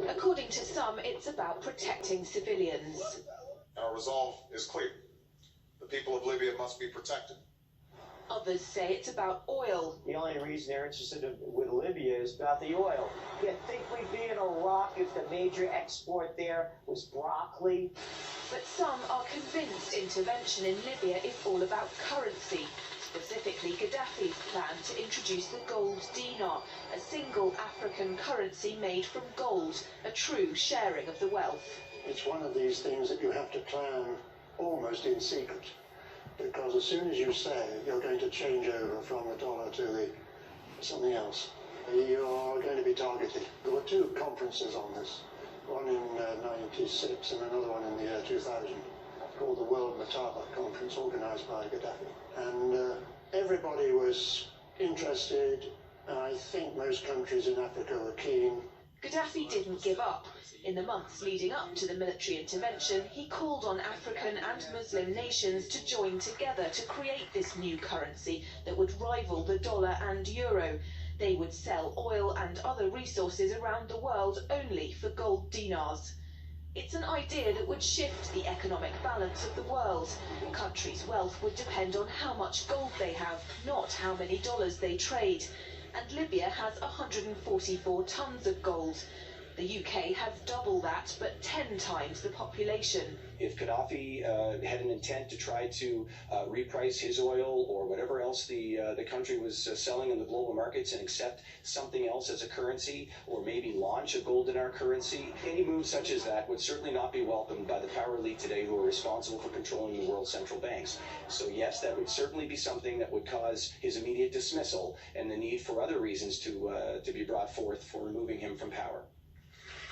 According to some, it's about protecting civilians. Our resolve is clear. The people of Libya must be protected. Others say it's about oil. The only reason they're interested with Libya is about the oil. You think we'd be in Iraq if the major export there was broccoli? But some are convinced intervention in Libya is all about currency. Specifically, Gaddafi's plan to introduce the gold dinar, a single African currency made from gold, a true sharing of the wealth. It's one of these things that you have to plan almost in secret, because as soon as you say you're going to change over from the dollar to something else, you're going to be targeted. There were two conferences on this, one in '96 and another one in the year 2000, called the World Mataba Conference, organised by Gaddafi. And everybody was interested. I think most countries in Africa were keen. Gaddafi didn't give up. In the months leading up to the military intervention, he called on African and Muslim nations to join together to create this new currency that would rival the dollar and euro. They would sell oil and other resources around the world only for gold dinars. It's an idea that would shift the economic balance of the world. Countries' wealth would depend on how much gold they have, not how many dollars they trade. And Libya has 144 tons of gold. The UK has double that, but 10 times the population. If Gaddafi had an intent to try to reprice his oil or whatever else the country was selling in the global markets and accept something else as a currency, or maybe launch a gold dinar currency, any move such as that would certainly not be welcomed by the power elite today who are responsible for controlling the world's central banks. So yes, that would certainly be something that would cause his immediate dismissal and the need for other reasons to be brought forth for removing him from power.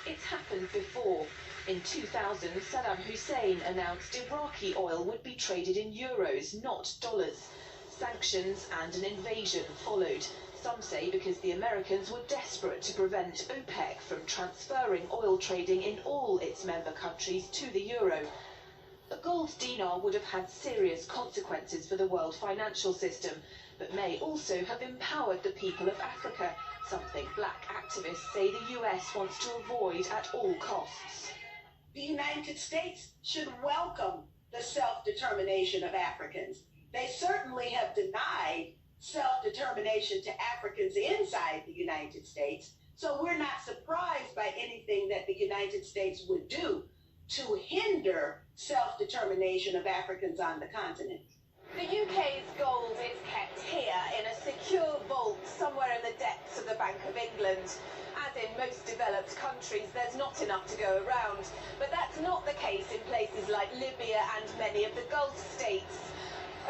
It's happened before. In 2000, Saddam Hussein announced Iraqi oil would be traded in euros, not dollars. Sanctions and an invasion followed. Some say because the Americans were desperate to prevent OPEC from transferring oil trading in all its member countries to the euro. A gold dinar would have had serious consequences for the world financial system, but may also have empowered the people of Africa, something black activists say the US wants to avoid at all costs. The United States should welcome the self-determination of Africans. They certainly have denied self-determination to Africans inside the United States, so we're not surprised by anything that the United States would do to hinder self-determination of Africans on the continent. The UK's gold is kept here in a secure vault somewhere in the depths of the Bank of England. As in most developed countries, there's not enough to go around. But that's not the case in places like Libya and many of the Gulf states.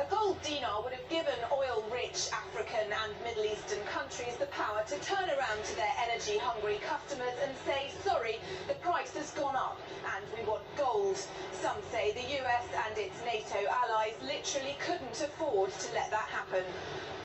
A gold dinar would have given oil-rich African and Middle Eastern countries the power to turn around to their energy-hungry customers and say, sorry, the price has gone up and we want gold. Some say the US and its NATO allies literally couldn't afford to let that happen.